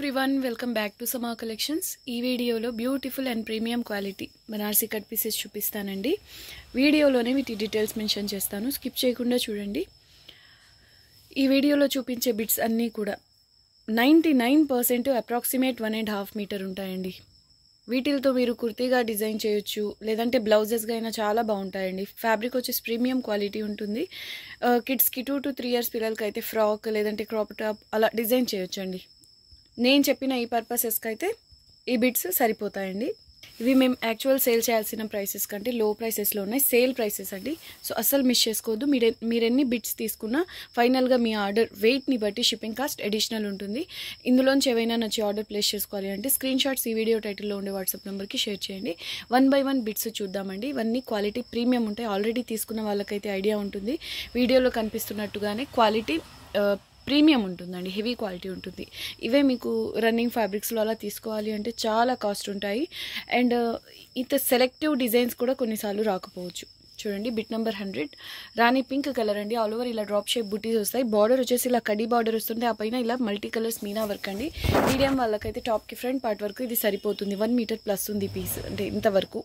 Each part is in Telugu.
ఎవ్రీవన్ వెల్కమ్ బ్యాక్ టు సమా కలెక్షన్స్. ఈ వీడియోలో beautiful and premium quality Banarasi cut pieces చూపిస్తానండి. వీడియోలోనే వీటి డీటెయిల్స్ మెన్షన్ చేస్తాను, స్కిప్ చేయకుండా చూడండి. ఈ వీడియోలో చూపించే బిట్స్ అన్నీ కూడా 99% అప్రాక్సిమేట్ 1.5 మీటర్ ఉంటాయండి. వీటితో మీరు కుర్తీగా డిజైన్ చేయొచ్చు, లేదంటే బ్లౌజెస్గా అయినా చాలా బాగుంటాయండి. ఫ్యాబ్రిక్ వచ్చేసి ప్రీమియం క్వాలిటీ ఉంటుంది. కిడ్స్కి 2 to 3 years పిల్లలకి అయితే ఫ్రాక్ లేదంటే క్రాప్ టాప్ అలా డిజైన్ చేయొచ్చండి. నేను చెప్పిన ఈ పర్పసెస్కి అయితే ఈ బిట్స్ సరిపోతాయండి. ఇవి మేము యాక్చువల్ సేల్ చేయాల్సిన ప్రైసెస్ కంటే లో ప్రైసెస్లో ఉన్నాయి, సేల్ ప్రైసెస్ అండి. సో అస్సలు మిస్ చేసుకోవద్దు. మీరు ఎన్ని బిట్స్ తీసుకున్నా ఫైనల్గా మీ ఆర్డర్ వెయిట్ని బట్టి షిప్పింగ్ కాస్ట్ అడిషనల్ ఉంటుంది. ఇందులోంచి ఏవైనా నచ్చి ఆర్డర్ ప్లేస్ చేసుకోవాలి అంటే స్క్రీన్ షాట్స్ ఈ వీడియో టైటిల్లో ఉండే వాట్సాప్ నెంబర్కి షేర్ చేయండి. 1 by 1 బిట్స్ చూద్దామండి. ఇవన్నీ క్వాలిటీ ప్రీమియం ఉంటాయి. ఆల్రెడీ తీసుకున్న వాళ్ళకైతే ఐడియా ఉంటుంది. వీడియోలో కనిపిస్తున్నట్టుగానే క్వాలిటీ ప్రీమియం ఉంటుందండి, హెవీ క్వాలిటీ ఉంటుంది. ఇవే మీకు రన్నింగ్ ఫ్యాబ్రిక్స్లో అలా తీసుకోవాలి అంటే చాలా కాస్ట్ ఉంటాయి. అండ్ ఇంత సెలెక్టివ్ డిజైన్స్ కూడా కొన్నిసార్లు రాకపోవచ్చు. చూడండి, బిట్ నెంబర్ 100 రాణి పింక్ కలర్ అండి. ఆల్ ఓవర్ ఇలా డ్రాప్ షేప్ బుటీస్ వస్తాయి. బార్డర్ వచ్చేసి ఇలా కడ్డీ బార్డర్ వస్తుంది. ఆ పైన ఇలా మల్టీ కలర్స్ మీనా వర్క్ అండి. మీడియం వాళ్ళకైతే టాప్కి ఫ్రంట్ పార్ట్ వరకు ఇది సరిపోతుంది. 1 మీటర్ ప్లస్ ఉంది పీస్, అంటే ఇంతవరకు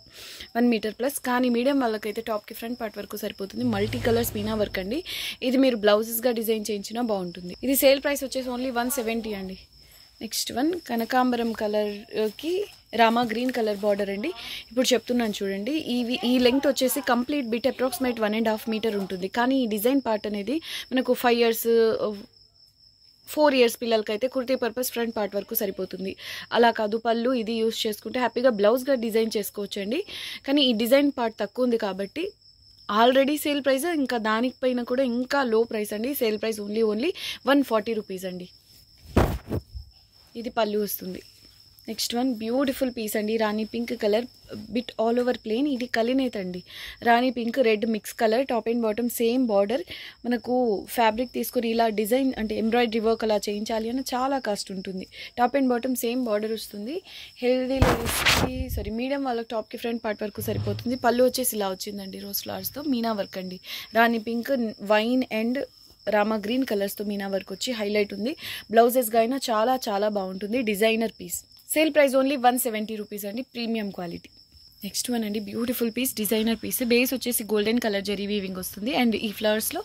1 మీటర్ ప్లస్. కానీ మీడియం వాళ్ళకైతే టాప్కి ఫ్రంట్ పార్ట్ వరకు సరిపోతుంది. మల్టీ కలర్స్ మీనా వర్క్ అండి. ఇది మీరు బ్లౌజెస్గా డిజైన్ చేయించినా బాగుంటుంది. ఇది సేల్ ప్రైస్ వచ్చేసి ఓన్లీ 170 అండి. నెక్స్ట్ వన్ కనకాంబరం కలర్కి రామా గ్రీన్ కలర్ బార్డర్ అండి. ఇప్పుడు చెప్తున్నాను చూడండి, ఈ లెంగ్త్ వచ్చేసి కంప్లీట్ బిట్ అప్రాక్సిమేట్ 1.5 మీటర్ ఉంటుంది. కానీ ఈ డిజైన్ పార్ట్ అనేది మనకు 5 years 4 years పిల్లలకైతే కుర్తీ పర్పస్ ఫ్రంట్ పార్ట్ వరకు సరిపోతుంది. అలా కాదు, పళ్ళు ఇది యూస్ చేసుకుంటే హ్యాపీగా బ్లౌజ్గా డిజైన్ చేసుకోవచ్చండి. కానీ ఈ డిజైన్ పార్ట్ తక్కువ ఉంది కాబట్టి ఆల్రెడీ సేల్ ప్రైస్, ఇంకా దానిపైన కూడా ఇంకా లో ప్రైస్ అండి. సేల్ ప్రైస్ ఓన్లీ 140 రూపీస్ అండి. ఇది పళ్ళు వస్తుంది. నెక్స్ట్ వన్ బ్యూటిఫుల్ పీస్ అండి. Rani pink colour, bit all over plain. ఇది కలినేత్ అండి. Rani pink red mix colour. Top and bottom same border. మనకు ఫ్యాబ్రిక్ తీసుకొని ఇలా డిజైన్ అంటే ఎంబ్రాయిడరీ వర్క్ అలా చేయించాలి అని చాలా కాస్ట్ ఉంటుంది. Top and bottom same border వస్తుంది. హెల్దీ లేడీస్కి మీడియం వాళ్ళకి టాప్కి ఫ్రంట్ పార్ట్ వరకు సరిపోతుంది. పళ్ళు వచ్చేసి ఇలా వచ్చిందండి, రోజ్ ఫ్లవర్స్తో మీనా వర్క్ అండి. Rani pink, wine and rama green కలర్స్తో మీనా వర్క్ వచ్చి హైలైట్ ఉంది. బ్లౌజెస్గా అయినా చాలా చాలా బాగుంటుంది. Designer piece. Sale price only 170 rupees అండి. Premium quality. నెక్స్ట్ వన్ అండి, beautiful piece, designer piece. Base వచ్చేసి గోల్డెన్ కలర్ జరీ వీవింగ్ వస్తుంది. అండ్ ఈ ఫ్లవర్స్లో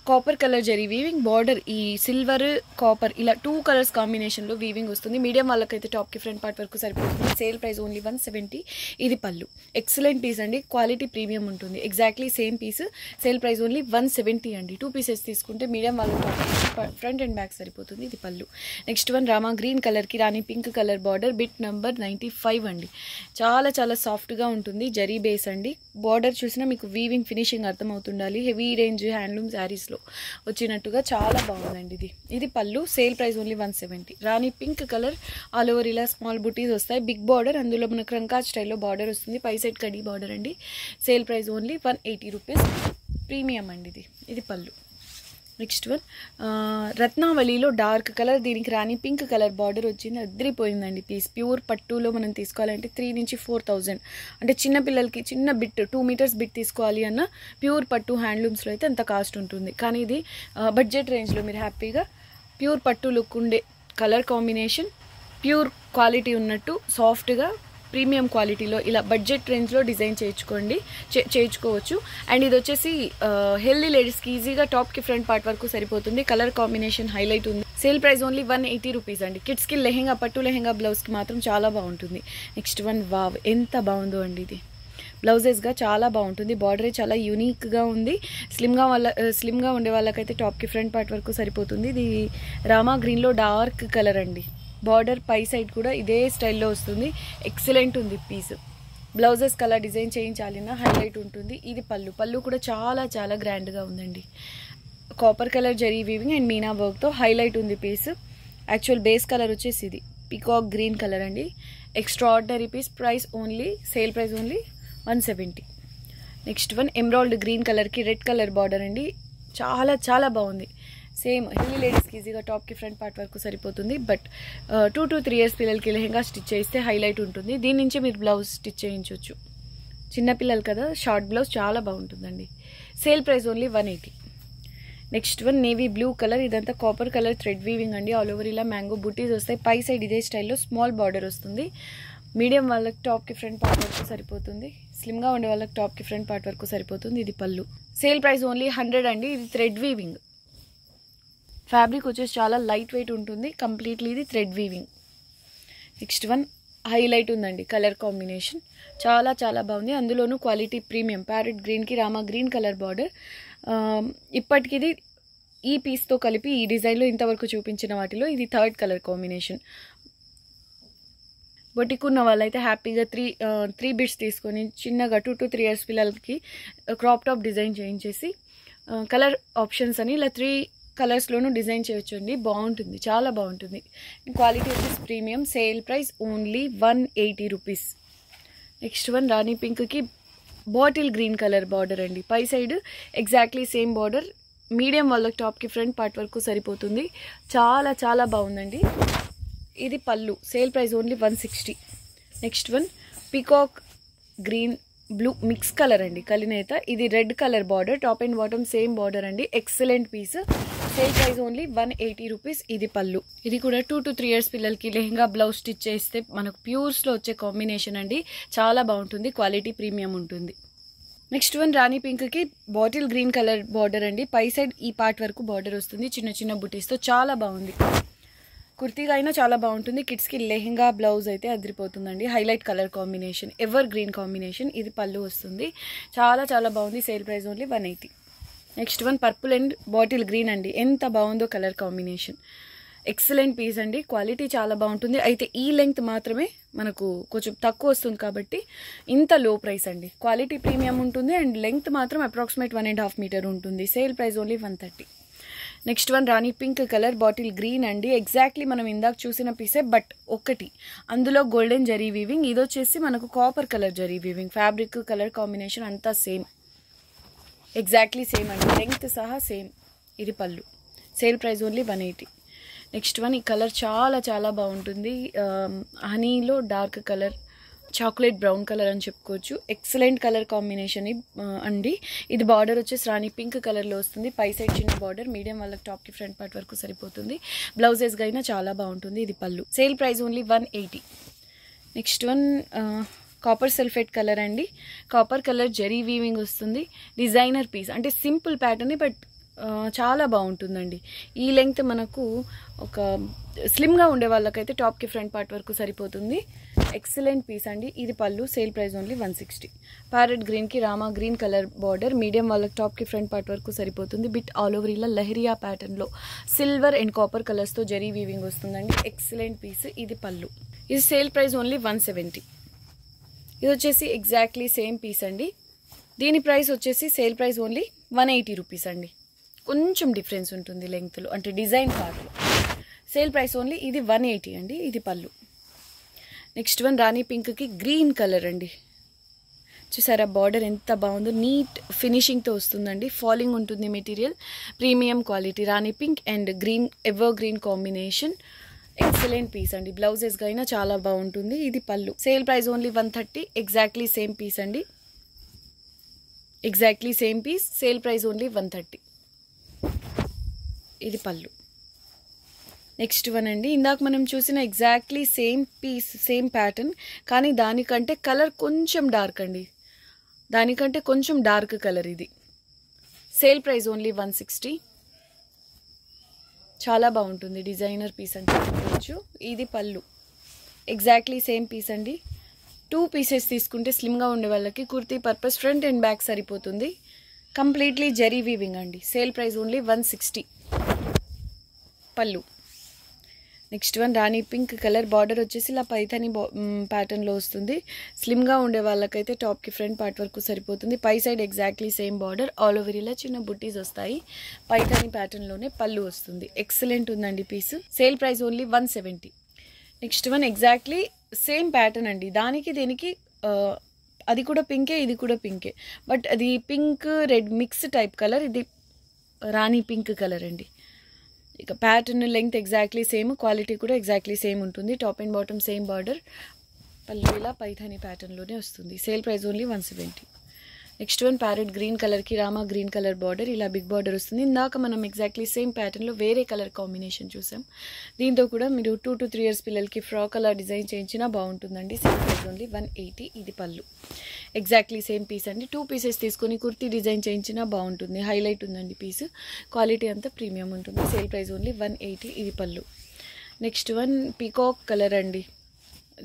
copper colour zari weaving. Border ఈ సిల్వర్ కాపర్ ఇలా 2 కలర్స్ కాంబినేషన్లో వీవింగ్ వస్తుంది. మీడియం వాళ్ళకైతే టాప్కి ఫ్రంట్ పార్ట్ వరకు సరిపోతుంది. Sale price only 170. ఇది పళ్ళు. ఎక్సలెంట్ పీస్ అండి, క్వాలిటీ ప్రీమియం ఉంటుంది. Exactly same piece. Sale price only 170 అండి. 2 pieces తీసుకుంటే మీడియం వాళ్ళకి టాప్ ఫ్రంట్ అండ్ బ్యాక్ సరిపోతుంది. ఇది పళ్ళు. నెక్స్ట్ వన్ రామా గ్రీన్ కలర్కి rani pink colour border. Bit number 95 అండి. చాలా చాలా సాఫ్ట్గా ఉంటుంది. జరీ బేస్ అండి. బార్డర్ చూసినా మీకు వీవింగ్ ఫినిషింగ్ అర్థమవుతుండాలి. హెవీ రేంజ్ హ్యాండ్లూమ్ శారీస్లో వచ్చినట్టుగా చాలా బాగుందండి. ఇది పళ్ళు. Sale price only 170. Rani pink colour, all over ఇలా స్మాల్ బుటీస్ వస్తాయి. బిగ్ బార్డర్, అందులో మనకు రంకా స్టైల్లో బార్డర్ వస్తుంది. పై సైడ్ కడీ బార్డర్ అండి. Sale price only 180 rupees. Premium అండి. ఇది పళ్ళు. నెక్స్ట్ వన్ రత్నావళిలో డార్క్ కలర్, దీనికి రాణి పింక్ కలర్ బార్డర్ వచ్చింది. అదిరిపోయిందండి పీస్. ప్యూర్ పట్టులో మనం తీసుకోవాలంటే 3 నుంచి 4,000. అంటే చిన్నపిల్లలకి చిన్న బిట్ 2 meters బిట్ తీసుకోవాలి అన్న ప్యూర్ పట్టు హ్యాండ్లూమ్స్లో అయితే అంత కాస్ట్ ఉంటుంది. కానీ ఇది బడ్జెట్ రేంజ్లో మీరు హ్యాపీగా ప్యూర్ పట్టు లుక్ ఉండే కలర్ కాంబినేషన్, ప్యూర్ క్వాలిటీ ఉన్నట్టు సాఫ్ట్గా ప్రీమియం క్వాలిటీలో ఇలా బడ్జెట్ రేంజ్లో డిజైన్ చేయించుకోవచ్చు. అండ్ ఇది వచ్చేసి హెల్దీ లేడీస్కి ఈజీగా టాప్కి ఫ్రంట్ పార్ట్ వరకు సరిపోతుంది. కలర్ కాంబినేషన్ హైలైట్ ఉంది. సేల్ ప్రైస్ ఓన్లీ 180 రూపీస్ అండి. కిడ్స్కి లెహెంగా, పట్టు లెహెంగా బ్లౌజ్కి మాత్రం చాలా బాగుంటుంది. నెక్స్ట్ వన్ వావ్, ఎంత బాగుందో అండి. ఇది బ్లౌజెస్గా చాలా బాగుంటుంది. బార్డరే చాలా యూనిక్గా ఉంది. స్లిమ్గా ఉండే వాళ్ళకైతే టాప్కి ఫ్రంట్ పార్ట్ వరకు సరిపోతుంది. ఇది రామా గ్రీన్లో డార్క్ కలర్ అండి. బార్డర్ పై సైడ్ కూడా ఇదే స్టైల్లో వస్తుంది. ఎక్సలెంట్ ఉంది పీస్. బ్లౌజెస్ కలర్ డిజైన్ చేయించాలన్నా హైలైట్ ఉంటుంది. ఇది పళ్ళు. పళ్ళు కూడా చాలా చాలా గ్రాండ్గా ఉందండి. Copper colour zari weaving and meena వర్క్తో హైలైట్ ఉంది పీస్. యాక్చువల్ బేస్ కలర్ వచ్చేసి ఇది పీకాక్ గ్రీన్ కలర్ అండి. Extraordinary piece. Price only, sale price only 170. Next one emerald green కలర్కి రెడ్ కలర్ బార్డర్ అండి. చాలా చాలా బాగుంది. సేమ్ హెవీ లేడీస్కి ఈజీగా టాప్కి ఫ్రంట్ పార్ట్ వరకు సరిపోతుంది. బట్ 2 to 3 years పిల్లలకి లెహెంగా స్టిచ్ చేస్తే హైలైట్ ఉంటుంది. దీని నుంచి మీరు బ్లౌజ్ స్టిచ్ చేయించవచ్చు. చిన్నపిల్లలు కదా, షార్ట్ బ్లౌజ్ చాలా బాగుంటుందండి. Sale price only 180. Next one navy blue colour, ఇదంతా కాపర్ కలర్ థ్రెడ్ వీవింగ్ అండి. ఆల్ ఓవర్ ఇలా మ్యాంగో బుటీస్ వస్తాయి. పై సైడ్ ఇదే స్టైల్లో స్మాల్ బార్డర్ వస్తుంది. మీడియం వాళ్ళకి టాప్కి ఫ్రంట్ పార్ట్ వరకు సరిపోతుంది. స్లిమ్గా ఉండే వాళ్ళకి టాప్కి ఫ్రంట్ పార్ట్ వరకు సరిపోతుంది. ఇది పళ్ళు. సేల్ ప్రైస్ ఓన్లీ 100 అండి. ఇది థ్రెడ్ వీవింగ్. ఫ్యాబ్రిక్ వచ్చేసి చాలా లైట్ వెయిట్ ఉంటుంది. కంప్లీట్లీ ఇది thread weaving. Next one highlight ఉందండి కలర్ కాంబినేషన్, చాలా చాలా బాగుంది. అందులోనూ క్వాలిటీ ప్రీమియం ప్యారెట్ గ్రీన్కి రామా గ్రీన్ కలర్ బార్డర్. ఇప్పటికి ఇది ఈ పీస్తో కలిపి ఈ డిజైన్లో ఇంతవరకు చూపించిన వాటిలో ఇది థర్డ్ కలర్ కాంబినేషన్. బొటిక్ ఉన్న వాళ్ళైతే హ్యాపీగా త్రీ బిట్స్ తీసుకొని చిన్నగా 2 to 3 years పిల్లలకి క్రాప్ టాప్ డిజైన్ చేయించేసి కలర్ ఆప్షన్స్ అని ఇలా 3 కలర్స్లోనూ డిజైన్ చేయొచ్చు అండి. బాగుంటుంది, చాలా బాగుంటుంది. క్వాలిటీ వచ్చేసి premium. Sale price only 180 rupees. Next one rani పింక్కి బాటిల్ గ్రీన్ కలర్ బార్డర్ అండి. పై side exactly same border. Medium వాళ్ళకి టాప్కి ఫ్రంట్ పార్ట్ వరకు సరిపోతుంది. చాలా చాలా బాగుందండి. ఇది పళ్ళు. Sale price only 160. Next one peacock green blue mix colour అండి, కలినేత. ఇది red colour border, top and bottom same border అండి. Excellent piece. Sale price only 180 rupees. ఇది పళ్ళు. ఇది కూడా 2 to 3 years పిల్లలకి లెహంగా బ్లౌజ్ స్టిచ్ చేస్తే మనకు ప్యూర్స్లో వచ్చే కాంబినేషన్ అండి. చాలా బాగుంటుంది. క్వాలిటీ ప్రీమియం ఉంటుంది. నెక్స్ట్ వన్ రాణి పింక్కి బాటిల్ గ్రీన్ కలర్ బార్డర్ అండి. పై సైడ్ ఈ పార్ట్ వరకు బార్డర్ వస్తుంది చిన్న చిన్న బుటీస్తో. చాలా బాగుంది. కుర్తీగా అయినా చాలా బాగుంటుంది. కిడ్స్కి లెహంగా బ్లౌజ్ అయితే అదిరిపోతుందండి. Highlight colour combination, evergreen combination. ఇది పళ్ళు వస్తుంది. చాలా చాలా బాగుంది. Sale price only 180. Next one purple and bottle green అండి. ఎంత బాగుందో కలర్ కాంబినేషన్. ఎక్సలెంట్ పీస్ అండి. క్వాలిటీ చాలా బాగుంటుంది. అయితే ఈ లెంగ్త్ మాత్రమే మనకు కొంచెం తక్కువ వస్తుంది కాబట్టి ఇంత లో ప్రైస్ అండి. క్వాలిటీ ప్రీమియం ఉంటుంది అండ్ లెంగ్త్ మాత్రం అప్రాక్సిమేట్ 1.5 మీటర్ ఉంటుంది. Sale price only 130. Next one rani pink colour bottle green అండి. ఎగ్జాక్ట్లీ మనం ఇందాక చూసిన పీసే, బట్ ఒకటి అందులో గోల్డెన్ జరీ వీవింగ్, ఇది వచ్చేసి మనకు copper colour zari weaving. Fabric colour combination అంతా సేమ్, ఎగ్జాక్ట్లీ సేమ్ అండి. లెంగ్త్ సహా సేమ్. ఇది పళ్ళు. Sale price only 180. Next one ఈ కలర్ చాలా చాలా బాగుంటుంది. హనీలో dark colour, chocolate brown colour అని చెప్పుకోవచ్చు. ఎక్సలెంట్ కలర్ కాంబినేషన్ అండి. ఇది బార్డర్ వచ్చేసి రాణి పింక్ కలర్లో వస్తుంది. పై సైడ్ చిన్న బార్డర్, మీడియం వాళ్ళకి టాప్కి ఫ్రంట్ పార్ట్ వరకు సరిపోతుంది. బ్లౌజెస్గా అయినా చాలా బాగుంటుంది. ఇది పళ్ళు. Sale price only 180. Next one copper sulphate colour అండి. కాపర్ కలర్ జరీ వీవింగ్ వస్తుంది. డిజైనర్ పీస్ అంటే సింపుల్ ప్యాటర్న్, బట్ చాలా బాగుంటుందండి. ఈ లెంగ్త్ మనకు ఒక స్లిమ్గా ఉండే వాళ్ళకైతే టాప్కి ఫ్రంట్ పార్ట్ వరకు సరిపోతుంది. ఎక్సలెంట్ పీస్ అండి. ఇది పళ్ళు. Sale price only 160. ప్యారెట్ గ్రీన్కి Rama green colour border, medium వాళ్ళకి టాప్కి ఫ్రంట్ పార్ట్ వరకు సరిపోతుంది. బిట్ ఆల్ ఓవర్ ఇలా లహరియా ప్యాటర్న్లో సిల్వర్ అండ్ కాపర్ కలర్స్తో జరీ వీవింగ్ వస్తుందండి. Excellent piece. ఇది పళ్ళు. ఇది సేల్ ప్రైస్ ఓన్లీ 170. ఇది వచ్చేసి ఎగ్జాక్ట్లీ సేమ్ పీస్ అండి. దీని ప్రైస్ వచ్చేసి సేల్ ప్రైస్ ఓన్లీ 180 రూపీస్ అండి. కొంచెం డిఫరెన్స్ ఉంటుంది లెంగ్త్లో, అంటే డిజైన్ పార్ట్లో. సేల్ ప్రైస్ ఓన్లీ ఇది 180 అండి. ఇది పళ్ళు. నెక్స్ట్ వన్ రాణి పింక్కి గ్రీన్ కలర్ అండి. చూసారా బార్డర్ ఎంత బాగుందో, నీట్ ఫినిషింగ్తో వస్తుందండి. ఫాలింగ్ ఉంటుంది material. Premium quality rani pink and green, evergreen combination. Excellent piece అండి. బ్లౌజెస్గా అయినా చాలా బాగుంటుంది. ఇది పళ్ళు. Sale price only 130. Exactly same piece అండి. Exactly same piece. Sale price only 130. ఇది పళ్ళు. నెక్స్ట్ వన్ అండి. ఇందాక మనం చూసిన exactly same piece, same pattern, కానీ దానికంటే కలర్ కొంచెం డార్క్ అండి. దానికంటే కొంచెం డార్క్ కలర్ ఇది. Sale price only 160. చాలా బాగుంటుంది. డిజైనర్ పీస్ అని చెప్పుకోవచ్చు. ఇది పళ్ళు. ఎగ్జాక్ట్లీ సేమ్ పీస్ అండి. 2 పీసెస్ తీసుకుంటే స్లిమ్గా ఉండే వాళ్ళకి kurti purpose front and back సరిపోతుంది. కంప్లీట్లీ జరీ వీవింగ్ అండి. Sale price only 160. పళ్ళు. Next one rani pink colour border వచ్చేసి ఇలా పైథాని ప్యాటర్న్లో వస్తుంది. స్లిమ్గా ఉండే వాళ్ళకైతే టాప్కి ఫ్రంట్ పార్ట్ వరకు సరిపోతుంది. పై side exactly same border, all over ఇలా చిన్న బుట్టీస్ వస్తాయి. పైథాని ప్యాటర్న్లోనే పళ్ళు వస్తుంది. ఎక్సలెంట్ ఉందండి piece. Sale price only 170. Next one exactly same pattern అండి. దానికి దీనికి అది కూడా పింకే, ఇది కూడా పింకే, బట్ అది pink red mix type colour. ఇది రాణి పింక్ కలర్ అండి. ఇక pattern length exactly same, quality కూడా ఎగ్జాక్ట్లీ సేమ్ ఉంటుంది. Top and bottom same border, పళ్ళు ఇలా పైథాని ప్యాటర్న్లోనే వస్తుంది. Sale price only 170. Next one parrot green కలర్కి రామా గ్రీన్ కలర్ బార్డర్, ఇలా బిగ్ బార్డర్ వస్తుంది. ఇందాక మనం ఎగ్జాక్ట్లీ సేమ్ ప్యాటర్న్లో వేరే కలర్ కాంబినేషన్ చూసాం. దీంతో కూడా మీరు 2 to 3 years పిల్లలకి ఫ్రాక్ అలా డిజైన్ చేయించినా బాగుంటుందండి. Same price only 180. ఇది పళ్ళు, ఎగ్జాక్ట్లీ సేమ్ పీస్ అండి. 2 pieces తీసుకొని కుర్తీ డిజైన్ చేయించినా బాగుంటుంది. హైలైట్ ఉందండి పీస్, క్వాలిటీ అంతా ప్రీమియం ఉంటుంది. Sale price only 180. ఇది పళ్ళు. నెక్స్ట్ వన్ పీకాక్ కలర్ అండి,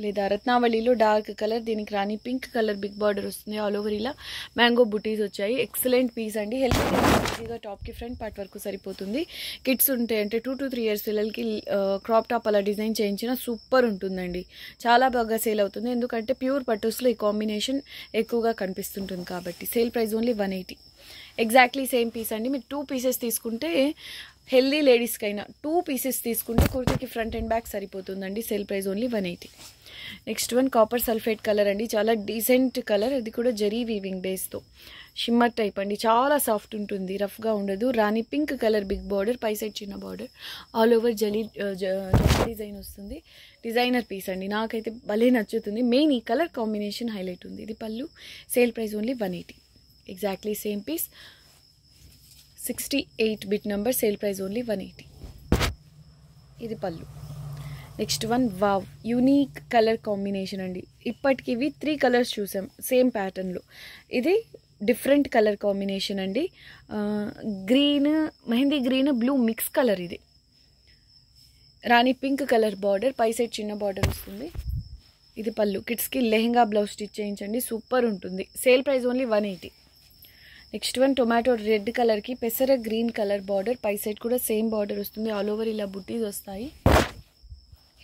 లేదా రత్నావళిలో డార్క్ కలర్, దీనికి రాణి పింక్ కలర్ బిగ్ బార్డర్ వస్తుంది. ఆల్ ఓవర్ ఇలా మ్యాంగో బుటీస్ వచ్చాయి. ఎక్సలెంట్ పీస్ అండి. హెల్తీ ఈజీగా టాప్కి ఫ్రంట్ పార్ట్ వరకు సరిపోతుంది. కిడ్స్ ఉంటే అంటే 2 to 3 years పిల్లలకి క్రాప్ టాప్ అలా డిజైన్ చేయించినా సూపర్ ఉంటుందండి. చాలా బాగా సేల్ అవుతుంది, ఎందుకంటే ప్యూర్ పట్టుస్లో ఈ కాంబినేషన్ ఎక్కువగా కనిపిస్తుంటుంది కాబట్టి. Sale price only 180. Exactly same piece అండి. మీరు 2 pieces తీసుకుంటే హెల్దీ లేడీస్కి అయినా 2 pieces తీసుకుంటే కుర్తీకి ఫ్రంట్ అండ్ బ్యాక్ సరిపోతుందండి. Sale price only 180. Next one copper sulphate colour అండి, చాలా డీసెంట్ కలర్. ఇది కూడా జరీ వీవింగ్ బేస్తో షిమ్మర్ టైప్ అండి, చాలా సాఫ్ట్ ఉంటుంది, రఫ్గా ఉండదు. రాణి పింక్ కలర్ బిగ్ బార్డర్, పై సైడ్ చిన్న border, all over zari design వస్తుంది. డిజైనర్ పీస్ అండి, నాకైతే భలే నచ్చుతుంది. మెయిన్ ఈ కలర్ కాంబినేషన్ హైలైట్ ఉంది. ఇది పళ్ళు. Sale price only 180. Exactly same piece, 68 bit number. Sale price only 180. ఇది పళ్ళు. Next one wow, unique colour combination అండి. ఇప్పటికి ఇవి 3 కలర్స్ చూసాం సేమ్ ప్యాటర్న్లో. ఇది డిఫరెంట్ కలర్ కాంబినేషన్ అండి. Green, mehndi green, blue mix colour. ఇది రాణి పింక్ కలర్ బార్డర్, పై సైడ్ చిన్న బార్డర్ వస్తుంది. ఇది పళ్ళు. కిడ్స్కి లెహెంగా బ్లౌజ్ స్టిచ్ చేయించండి, సూపర్ ఉంటుంది. Sale price only 180. Next one tomato red కలర్కి పెసర గ్రీన్ కలర్ బార్డర్, పై సైడ్ కూడా సేమ్ బార్డర్ వస్తుంది. ఆల్ ఓవర్ ఇలా బుట్టీస్ వస్తాయి.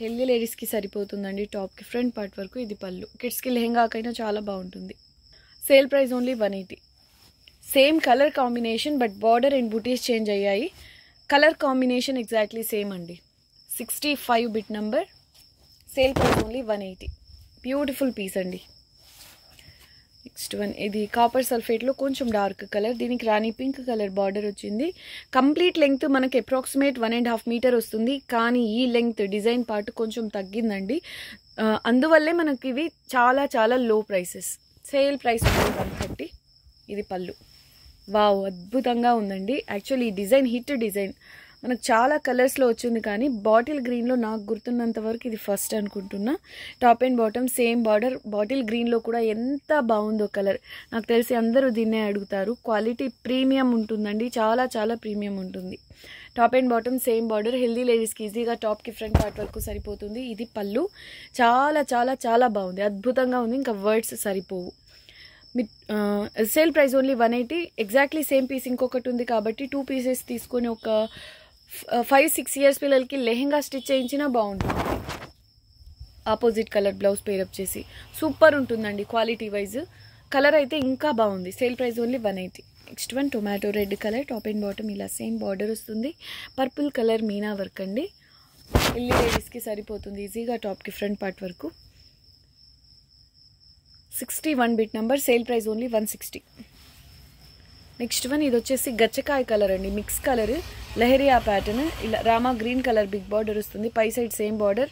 హెల్దీ లేడీస్కి సరిపోతుందండి టాప్కి ఫ్రంట్ పార్ట్ వరకు. ఇది పళ్ళు. కిడ్స్కి లెహెంగాకైనా చాలా బాగుంటుంది. Sale price only 180. Same colour combination, but border and బుటీస్ చేంజ్ అయ్యాయి. కలర్ కాంబినేషన్ ఎగ్జాక్ట్లీ సేమ్ అండి. 65 bit number. Sale price only 180. Beautiful piece అండి. నెక్స్ట్ వన్ ఇది కాపర్ సల్ఫేట్లో కొంచెం డార్క్ కలర్, దీనికి రాణి పింక్ కలర్ బార్డర్ వచ్చింది. కంప్లీట్ లెంగ్త్ మనకి అప్రాక్సిమేట్ 1.5 meter వస్తుంది, కానీ ఈ లెంగ్త్ డిజైన్ పార్ట్ కొంచెం తగ్గిందండి. అందువల్లే మనకి ఇవి చాలా చాలా లో ప్రైసెస్. Sale price 130. ఇది పళ్ళు. వావ్, అద్భుతంగా ఉందండి. యాక్చువల్లీ ఈ డిజైన్ హిట్ డిజైన్, మనకు చాలా కలర్స్లో వచ్చింది, కానీ బాటిల్ గ్రీన్లో నాకు గుర్తున్నంత వరకు ఇది ఫస్ట్ అనుకుంటున్నా. Top and bottom same border. Bottle గ్రీన్లో కూడా ఎంత బాగుందో కలర్. నాకు తెలిసి అందరూ దీన్నే అడుగుతారు. క్వాలిటీ ప్రీమియం ఉంటుందండి, చాలా చాలా ప్రీమియం ఉంటుంది. Top and bottom same border. Healthy లేడీస్కి ఈజీగా టాప్కి ఫ్రంట్ పార్ట్ వరకు సరిపోతుంది. ఇది పళ్ళు. చాలా చాలా చాలా బాగుంది, అద్భుతంగా ఉంది, ఇంకా వర్డ్స్ సరిపోవు. Sale price only 180. Exactly same piece ఇంకొకటి ఉంది కాబట్టి 2 pieces తీసుకొని ఒక 5-6 years పిల్లలకి లెహెంగా స్టిచ్ చేయించినా బాగుంటుంది. ఆపోజిట్ కలర్ బ్లౌజ్ పేరప్ చేసి సూపర్ ఉంటుందండి క్వాలిటీ వైజ్. కలర్ అయితే ఇంకా బాగుంది. Sale price only 180. Next one tomato red colour, top and bottom ఇలా సేమ్ బార్డర్ వస్తుంది. పర్పుల్ కలర్ మీనా వర్క్ అండి. ఎల్లి లేడీస్కి సరిపోతుంది ఈజీగా టాప్కి ఫ్రంట్ పార్ట్ వరకు. 61 bit number. Sale price only 160. Next one ఇది వచ్చేసి గచ్చకాయ కలర్ అండి, మిక్స్ కలర్, లహరియా ప్యాటర్న్. ఇలా రామా గ్రీన్ కలర్ బిగ్ బార్డర్ వస్తుంది. పై సైడ్ సేమ్ బార్డర్.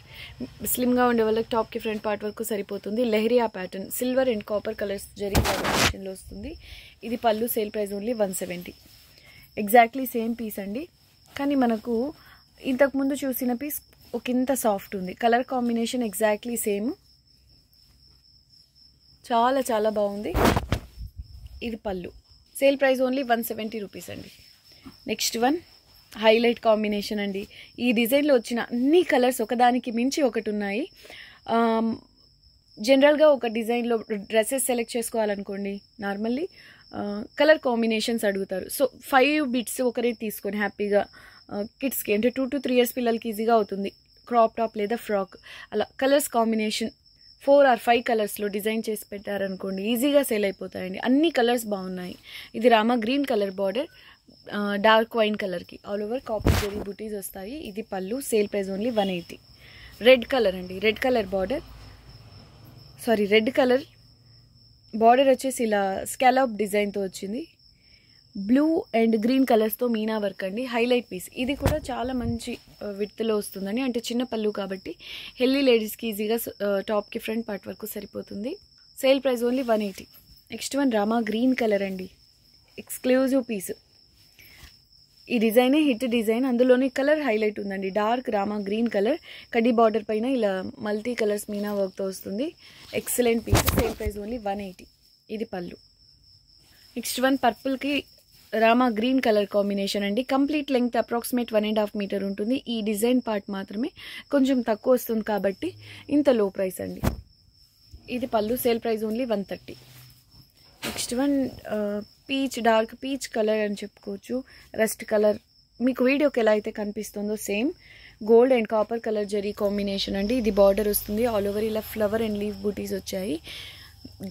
స్లిమ్గా ఉండే వాళ్ళకి టాప్కి ఫ్రంట్ పార్ట్ వరకు సరిపోతుంది. Leheriya pattern silver and copper colours zari కాంబినేషన్లో వస్తుంది. ఇది పళ్ళు. Sale price only 170. Exactly same piece అండి, కానీ మనకు ఇంతకుముందు చూసిన పీస్ ఒక ఇంత సాఫ్ట్ ఉంది. కలర్ కాంబినేషన్ ఎగ్జాక్ట్లీ సేమ్, చాలా చాలా బాగుంది. ఇది పళ్ళు. సేల్ ప్రైస్ ఓన్లీ 170 రూపీస్ అండి. నెక్స్ట్ వన్ హైలైట్ కాంబినేషన్ అండి. ఈ డిజైన్లో వచ్చిన అన్ని కలర్స్ ఒకదానికి మించి ఒకటి ఉన్నాయి. జనరల్గా ఒక డిజైన్లో డ్రెస్సెస్ సెలెక్ట్ చేసుకోవాలనుకోండి, నార్మల్లీ కలర్ కాంబినేషన్స్ అడుగుతారు. సో 5 bits ఒకరే తీసుకొని హ్యాపీగా కిడ్స్కి అంటే 2 to 3 years పిల్లలకి ఈజీగా అవుతుంది. క్రాప్ టాప్ లేదా ఫ్రాక్ అలా కలర్స్ కాంబినేషన్ 4 or 5 కలర్స్లో డిజైన్ చేసి పెట్టారనుకోండి, ఈజీగా సేల్ అయిపోతాయండి. అన్ని కలర్స్ బాగున్నాయి. ఇది rama green colour border, dark wine కలర్కి all over copper zari butis వస్తాయి. ఇది పళ్ళు. Sale price only 180. Red colour అండి, red colour border, red colour border వచ్చేసి ఇలా స్కాలప్ డిజైన్తో వచ్చింది. బ్లూ అండ్ గ్రీన్ కలర్స్తో మీనా వర్క్ అండి. Highlight piece. ఇది కూడా చాలా మంచి విడ్త్లో వస్తుందని, అంటే చిన్న పళ్ళు కాబట్టి హెల్దీ లేడీస్కి ఈజీగా టాప్కి ఫ్రంట్ పార్ట్ వరకు సరిపోతుంది. Sale price only 180. Next one rama green colour అండి, ఎక్స్క్లూజివ్ పీస్. ఈ డిజైనే హిట్ డిజైన్, అందులోని కలర్ హైలైట్ ఉందండి. డార్క్ రామా గ్రీన్ కలర్, కడ్డీ బార్డర్ పైన ఇలా మల్టీ కలర్స్ మీనా వర్క్తో వస్తుంది. Excellent piece. Sale price only 180. ఇది పళ్ళు. నెక్స్ట్ వన్ పర్పుల్కి రామా గ్రీన్ కలర్ కాంబినేషన్ అండి. కంప్లీట్ లెంగ్త్ అప్రాక్సిమేట్ 1.5 మీటర్ ఉంటుంది. ఈ డిజైన్ పార్ట్ మాత్రమే కొంచెం తక్కువ వస్తుంది కాబట్టి ఇంత లో ప్రైస్ అండి. ఇది పళ్ళు. Sale price only 130. Next one peach, dark peach colour అని చెప్పుకోవచ్చు. రస్ట్ కలర్ మీకు వీడియోకి ఎలా అయితే కనిపిస్తుందో same gold and copper colour zari combination అండి. ఇది బార్డర్ వస్తుంది. ఆల్ ఓవర్ ఇలా ఫ్లవర్ అండ్ లీవ్ బూటీస్ వచ్చాయి.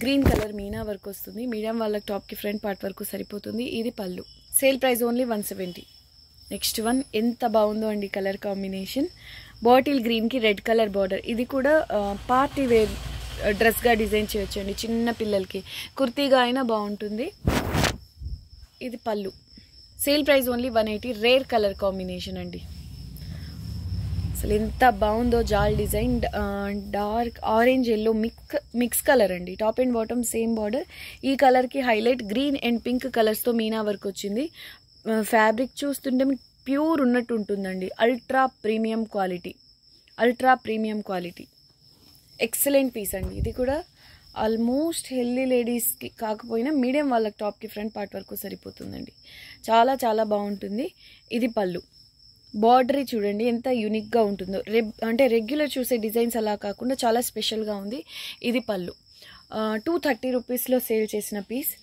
గ్రీన్ కలర్ మీనా వర్క్ వస్తుంది. మీడియం వాళ్ళకి టాప్కి ఫ్రంట్ పార్ట్ వరకు సరిపోతుంది. ఇది పళ్ళు. Sale price only 170. Next one ఎంత బాగుందో అండి కలర్ కాంబినేషన్. బాటిల్ గ్రీన్కి రెడ్ కలర్ బార్డర్. ఇది కూడా పార్టీ వేర్ డ్రెస్గా డిజైన్ చేయొచ్చండి. చిన్న పిల్లలకి కుర్తీగా అయినా బాగుంటుంది. ఇది పళ్ళు. Sale price only 180. Rare colour combination అండి. అసలు ఎంత బాగుందో jaal design. Dark orange yellow mix colour అండి. Top and bottom same border. ఈ కలర్కి హైలైట్ గ్రీన్ అండ్ పింక్ కలర్స్తో మీనా వర్క్ వచ్చింది. ఫ్యాబ్రిక్ చూస్తుంటే మీకు ప్యూర్ ఉన్నట్టు ఉంటుందండి. Ultra premium quality, ultra premium quality. Excellent piece అండి. ఇది కూడా ఆల్మోస్ట్ హెల్దీ లేడీస్కి కాకపోయినా మీడియం వాళ్ళకి టాప్కి ఫ్రంట్ పార్ట్ వరకు సరిపోతుందండి. చాలా చాలా బాగుంటుంది. ఇది పళ్ళు. బార్డరీ చూడండి ఎంత యూనిక్గా ఉంటుందో. అంటే రెగ్యులర్ చూసే డిజైన్స్ అలా కాకుండా చాలా స్పెషల్గా ఉంది. ఇది పళ్ళు. 230 రూపీస్లో సేల్ చేసిన పీస్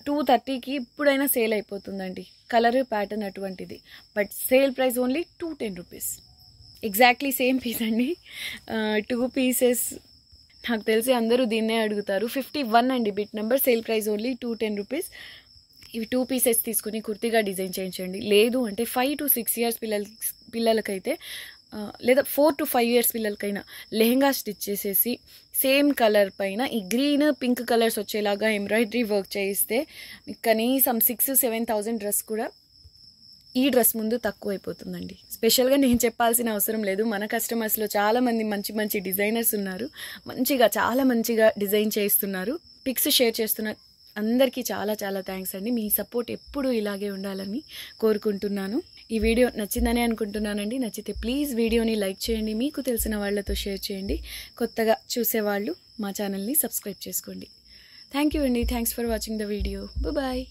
230కి ఇప్పుడైనా సేల్ అయిపోతుందండి. కలర్ ప్యాటర్న్ అటువంటిది. But sale price only 210 rupees. Exactly same piece అండి. 2 పీసెస్. నాకు తెలిసి అందరూ దీన్నే అడుగుతారు. 51 అండి bit number. Sale price only 210 rupees. ఇవి 2 పీసెస్ తీసుకుని కుర్తిగా డిజైన్ చేయించండి. లేదు అంటే 5 to 6 years పిల్లలకైతే లేదా 4 to 5 years పిల్లలకైనా లెహెంగా స్టిచ్ చేసేసి సేమ్ కలర్ పైన ఈ గ్రీన్ పింక్ కలర్స్ వచ్చేలాగా ఎంబ్రాయిడరీ వర్క్ చేయిస్తే కనీసం 6,000-7,000 డ్రెస్ కూడా ఈ డ్రెస్ ముందు తక్కువ అయిపోతుందండి. స్పెషల్గా నేను చెప్పాల్సిన అవసరం లేదు. మన కస్టమర్స్లో చాలామంది మంచి మంచి డిజైనర్స్ ఉన్నారు. చాలా మంచిగా డిజైన్ చేయిస్తున్నారు. పిక్స్ షేర్ చేస్తున్న అందరికీ చాలా చాలా థ్యాంక్స్ అండి. మీ సపోర్ట్ ఎప్పుడు ఇలాగే ఉండాలని కోరుకుంటున్నాను. ఈ వీడియో నచ్చిందని అనుకుంటున్నానండి. నచ్చితే ప్లీజ్ వీడియోని లైక్ చేయండి. మీకు తెలిసిన వాళ్ళతో షేర్ చేయండి. కొత్తగా చూసేవాళ్ళు మా ఛానల్ని సబ్స్క్రైబ్ చేసుకోండి. థ్యాంక్ యూ అండి. Thanks for watching the video. Bye.